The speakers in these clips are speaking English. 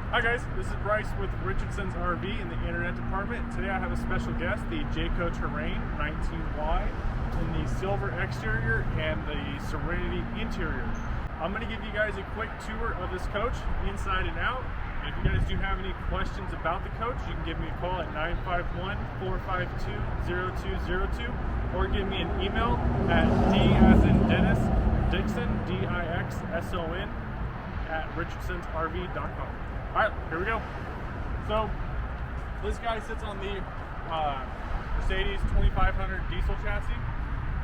Hi guys, this is Bryce with Richardson's RV in the internet department. Today I have a special guest, the Jayco Terrain 19Y in the silver exterior and the Serenity interior. I'm going to give you guys a quick tour of this coach inside and out. And if you guys do have any questions about the coach, you can give me a call at 951-452-0202 or give me an email at D as in Dennis, Dixon, D-I-X-S-O-N at richardsonsrv.com. Alright, here we go. So, this guy sits on the Mercedes 2500 diesel chassis.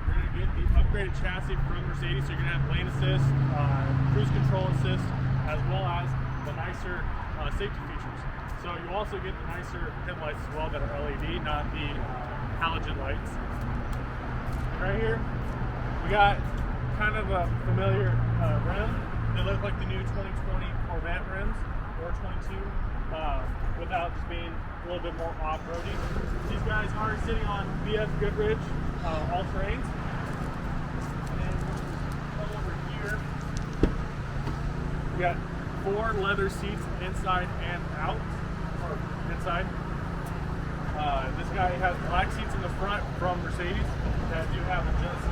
We're going to get the upgraded chassis from Mercedes, so you're going to have lane assist, cruise control assist, as well as the nicer safety features. So you also get the nicer headlights as well that are LED, not the halogen lights. Right here, we got kind of a familiar rim. They look like the new 2020 Corvette rims. Or 22 without just being a little bit more off-roady. These guys are sitting on BF Goodrich all terrains. And come over here, we got 4 leather seats inside and out, or inside. This guy has black seats in the front from Mercedes that do have adjust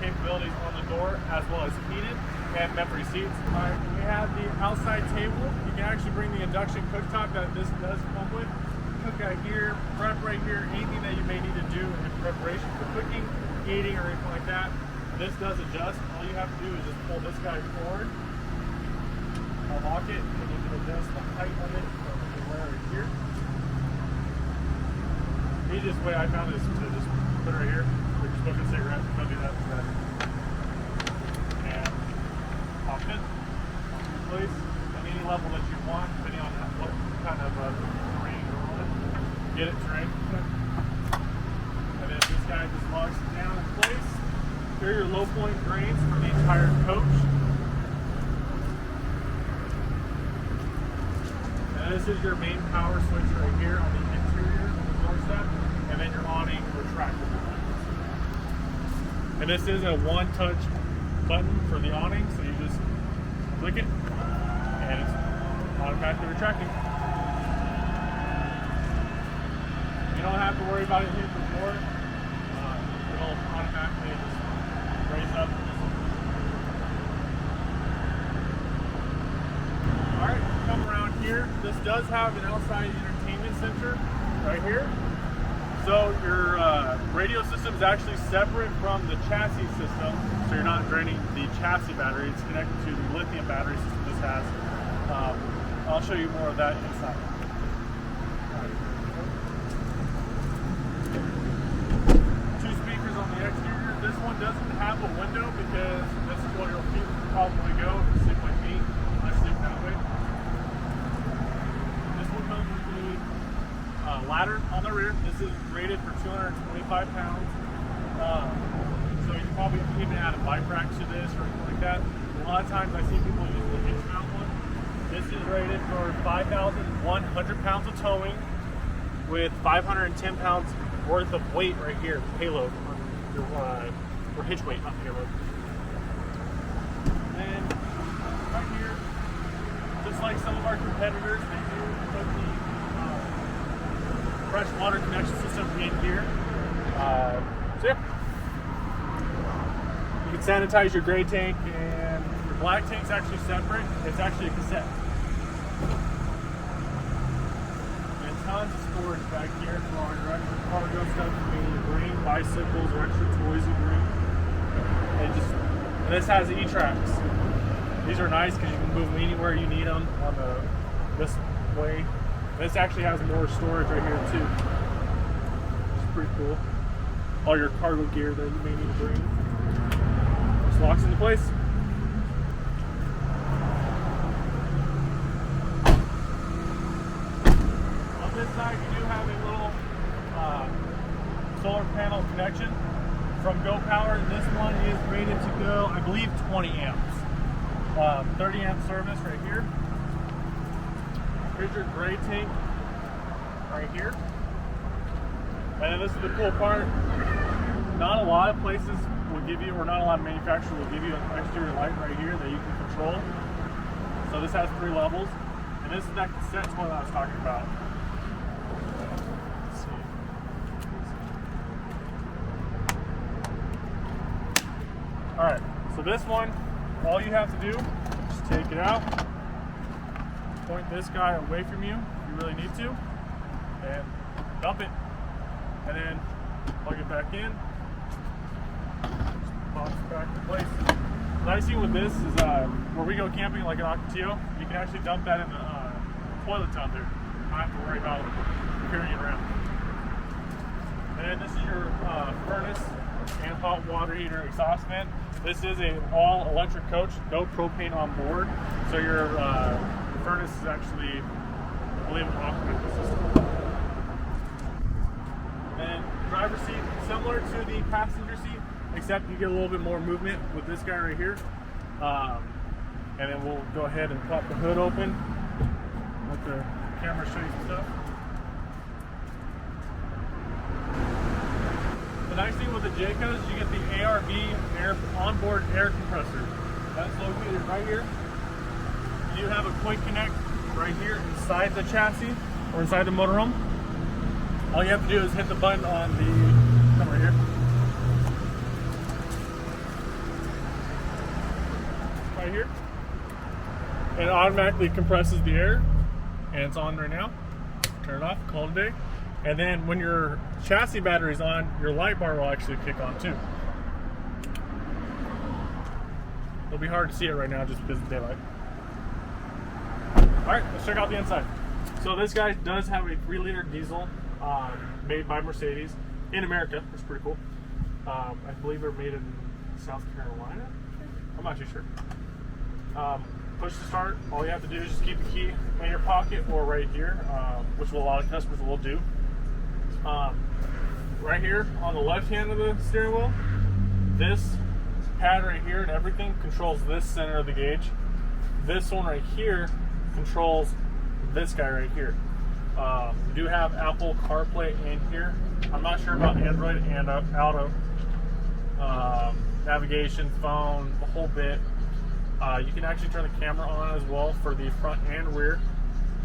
capabilities on the door, as well as heated and memory seats. Alright, we have the outside table. You can actually bring the induction cooktop that this does come with. Cook right here, prep right here, anything that you may need to do in preparation for cooking, eating, or anything like that. This does adjust. All you have to do is just pull this guy forward, lock it, and you can adjust the height of it from right here. The easiest way I found is to just put it right here. If you're smoking a cigarette, don't do that instead. And pop it in place at any level that you want, depending on what kind of terrain you're on. Get it terrain. And then this guy just locks it down in place. Here are your low point drains for the entire coach. And this is your main power switch right here on the interior of the door step. And then your awning retractable. And this is a one-touch button for the awning, so you just click it, and it's automatically retracting. You don't have to worry about it hitting the floor. It'll automatically just raise up. Alright, come around here. This does have an outside entertainment center right here. So your radio system is actually separate from the chassis system, so you're not draining the chassis battery. It's connected to the lithium battery system this has. I'll show you more of that inside. Two speakers on the exterior. This one doesn't have a window because this is where your feet will probably go if you sleep like me. I sleep that way. This one comes with the ladder on the rear. This is rated for 225 pounds. So you can probably even add a bike rack to this or anything like that. A lot of times I see people use the hitch mount one. This is rated for 5,100 pounds of towing with 510 pounds worth of weight right here, payload on your or hitch weight, not payload. And right here, just like some of our competitors, they do put the fresh water connection system in here. So yeah, you can sanitize your gray tank, and your black tank's actually separate. It's actually a cassette. And tons of storage back here for all your extra cargo stuff. You may bring bicycles or extra toys you bring. And this has E-tracks. These are nice because you can move them anywhere you need them on this way. This actually has more storage right here too, which is pretty cool. All your cargo gear that you may need to bring just locks into place. On this side, you do have a little solar panel connection from Go Power. This one is rated to go, I believe, 20 amps. 30 amp service right here. Here's your gray tank right here. And this is the cool part. Not a lot of places will give you, or not a lot of manufacturers will give you an exterior light right here that you can control. So this has 3 levels. And this is that cassette toilet I was talking about. Let's see. Alright, so this one, all you have to do, just take it out, point this guy away from you if you really need to, and dump it. And then plug it back in, just pops back in place. The nice thing with this is where we go camping, like in Ocotillo, you can actually dump that in the toilets out there. You don't have to worry about carrying it around. And then this is your furnace and hot water heater exhaust vent. This is an all electric coach, no propane on board. So your furnace is actually, I believe, an operating system. And driver's seat, similar to the passenger seat, except you get a little bit more movement with this guy right here. And then we'll go ahead and pop the hood open. Let the camera show you some stuff. The nice thing with the Jaycos is you get the ARB onboard air compressor. That's located right here. You have a quick connect right here inside the chassis or inside the motorhome. All you have to do is hit the button on the, come right here. Right here. And it automatically compresses the air. And it's on right now. Turn it off, call it a day. And then when your chassis battery's on, your light bar will actually kick on too. It'll be hard to see it right now just because of daylight. Alright, let's check out the inside. So this guy does have a 3-liter diesel made by Mercedes in America. It's pretty cool. I believe they're made in South Carolina. I'm not too sure. Push to start. All you have to do is just keep the key in your pocket or right here, which a lot of customers will do. Right here on the left hand of the steering wheel, this pad right here and everything controls this center of the gauge. This one right here controls this guy right here. We do have Apple CarPlay in here. I'm not sure about Android and Auto. Navigation, phone, the whole bit. You can actually turn the camera on as well for the front and rear,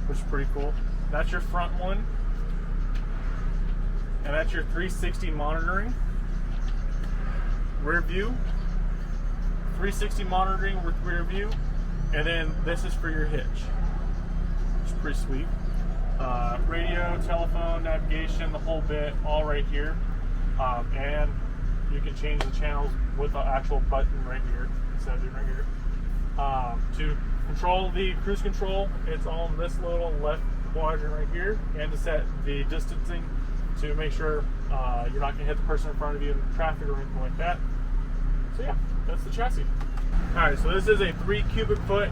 which is pretty cool. That's your front one. And that's your 360 monitoring. Rear view. 360 monitoring with rear view. And then this is for your hitch. Which is pretty sweet. Radio, telephone, navigation, the whole bit, all right here. And you can change the channels with the actual button right here instead of right here. To control the cruise control, it's on this little left quadrant right here, and to set the distancing to make sure you're not going to hit the person in front of you in traffic or anything like that. So yeah, that's the chassis. Alright, so this is a 3 cubic foot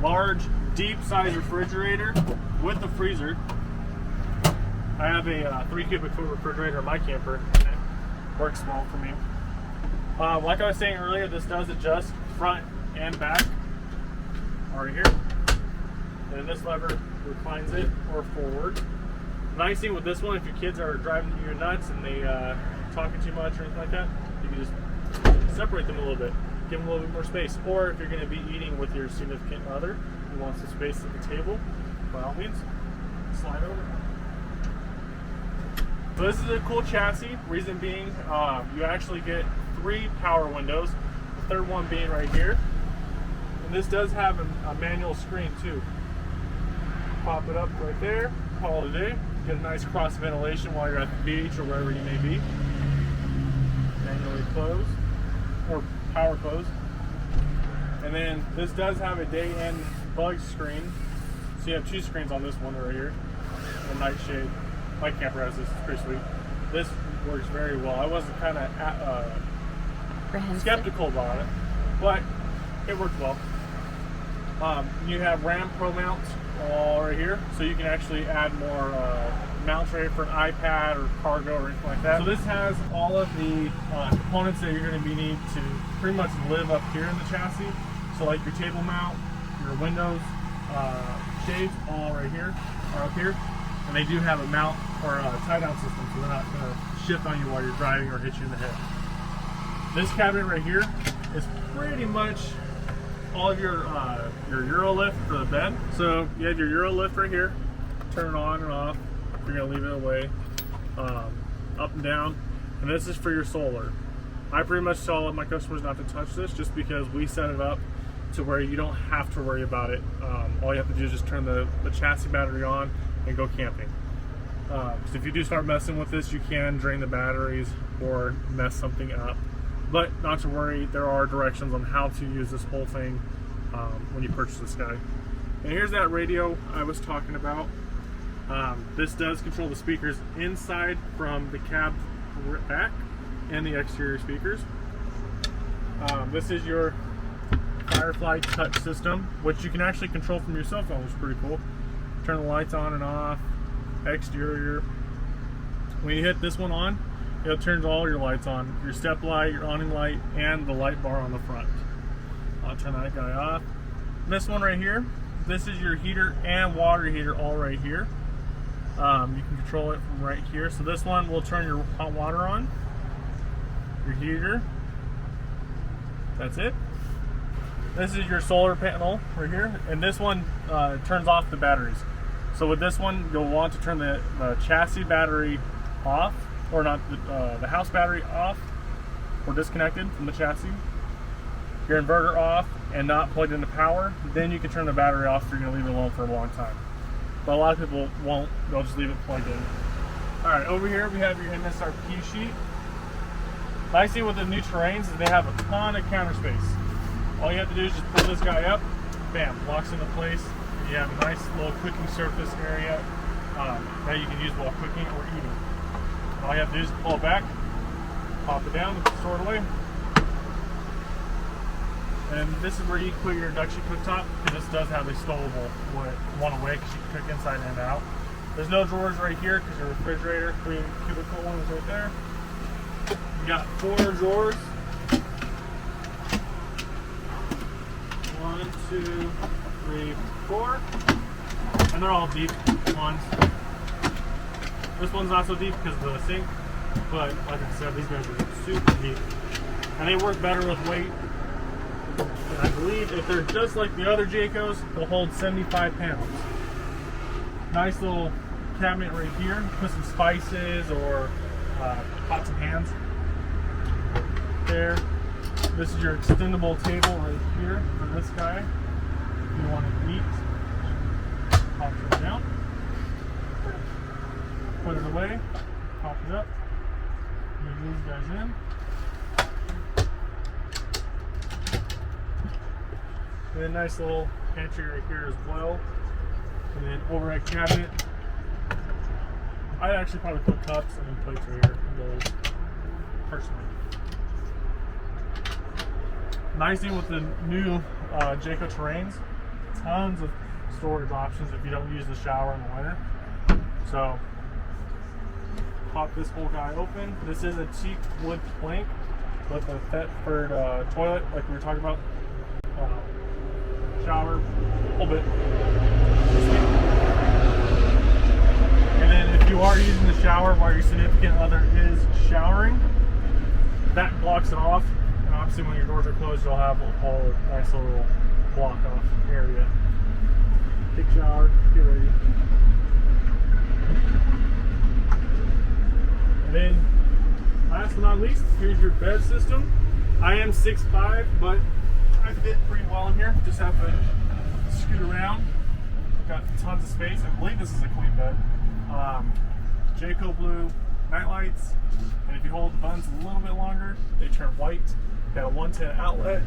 large deep size refrigerator with a freezer. I have a 3 cubic foot refrigerator in my camper, and it works small for me. Like I was saying earlier, this does adjust front and back right here, and this lever reclines it or forward. The nice thing with this one, if your kids are driving you nuts and they talking too much or anything like that, you can just separate them a little bit, give them a little bit more space. Or if you're going to be eating with your significant other who wants the space at the table, by all means, slide over. So this is a cool chassis. Reason being, you actually get 3 power windows, the third one being right here. And this does have a manual screen too. Pop it up right there, call it a day. Get a nice cross ventilation while you're at the beach or wherever you may be. Manually close, or power close. And then this does have a day and bug screen. So you have 2 screens on this one right here. And a night shade. My camper has this, it's pretty sweet. This works very well. I wasn't kind of skeptical about it, but it worked well. You have RAM Pro mounts all right here, so you can actually add more mounts right here for an iPad or cargo or anything like that. So this has all of the components that you're going to need to pretty much live up here in the chassis. So like your table mount, your windows, shades, all right here, are up here. And they do have a mount or a tie-down system, so they're not going to shift on you while you're driving or hit you in the head. This cabinet right here is pretty much all of your Euro lift for the bed. So you have your Euro lift right here. Turn it on and off. You're gonna leave it away, up and down. And this is for your solar. I pretty much tell my customers not to touch this just because we set it up to where you don't have to worry about it. All you have to do is just turn the chassis battery on and go camping. So if you do start messing with this, you can drain the batteries or mess something up. But not to worry, there are directions on how to use this whole thing when you purchase this guy. And here's that radio I was talking about. This does control the speakers inside from the cab back and the exterior speakers. This is your Firefly touch system, which you can actually control from your cell phone, which is pretty cool. Turn the lights on and off, exterior. When you hit this one on, it turns all your lights on, your step light, your awning light, and the light bar on the front. I'll turn that guy off. This one right here, this is your heater and water heater all right here. You can control it from right here. So this one will turn your hot water on, your heater. That's it. This is your solar panel right here, and this one turns off the batteries. So with this one, you'll want to turn the chassis battery off, or not the house battery off, or disconnected from the chassis. Your inverter off and not plugged into power. Then you can turn the battery off if you're going to leave it alone for a long time. But a lot of people won't; they'll just leave it plugged in. All right, over here we have your MSRP sheet. Nice thing with the new Terrains is they have a ton of counter space. All you have to do is just pull this guy up, bam, locks into place. You have a nice little cooking surface area that you can use while cooking or eating. All you have to do is pull it back, pop it down, store it away. And this is where you put your induction cooktop, because this does have a stowable one away, because you can cook inside and out. There's no drawers right here because your refrigerator, cubicle one is right there. You got 4 drawers. 1, 2, 3, 4, and they're all deep ones. This one's not so deep because of the sink, but like I said, these guys are super deep, and they work better with weight. And I believe if they're just like the other Jaycos, they'll hold 75 pounds. Nice little cabinet right here. Put some spices or pots and pans there. This is your extendable table right here for this guy. If you want to eat, pop it down, put it away, pop it up, move these guys in. And then nice little pantry right here as well. And then overhead cabinet. I'd actually probably put cups and then plates right here in those, personally. Nice thing with the new Jayco Terrains, tons of storage options if you don't use the shower in the winter. So, pop this whole guy open. This is a teak wood plank with a Thetford toilet, like we were talking about. Shower, a little bit. And then if you are using the shower while your significant other is showering, that blocks it off. And obviously when your doors are closed, you'll have a whole nice little block off area. Take a shower, get ready. And then last but not least, here's your bed system. I am 6'5", but I fit pretty well in here. Just have to scoot around. Got tons of space. I believe this is a queen bed. Jayco blue night lights, and if you hold the buttons a little bit longer, they turn white. Got a 110 outlet,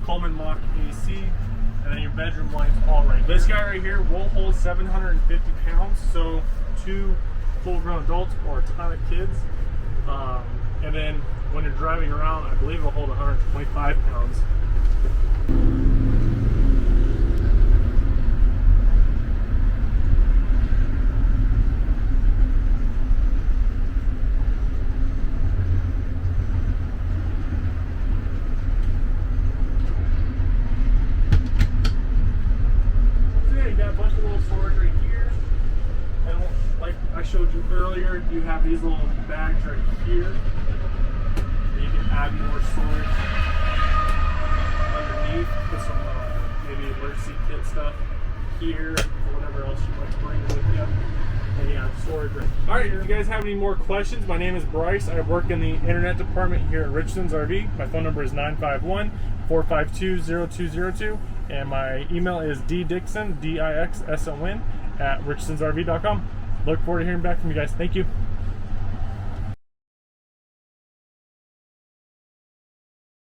Coleman Mach AC, and then your bedroom lights all right here. This guy right here will hold 750 pounds, so 2 full-grown adults or a ton of kids. And then when you're driving around, I believe it'll hold 125 pounds. Earlier, you have these little bags right here. You can add more storage underneath. underneath, put some maybe emergency kit stuff here, or whatever else you might bring with you. And yeah, storage right here. All right, if you guys have any more questions, my name is Bryce. I work in the internet department here at Richardson's RV. My phone number is 951-452-0202, and my email is ddixon, D-I-X-S-O-N, @richardsonsrv.com. Look forward to hearing back from you guys. Thank you.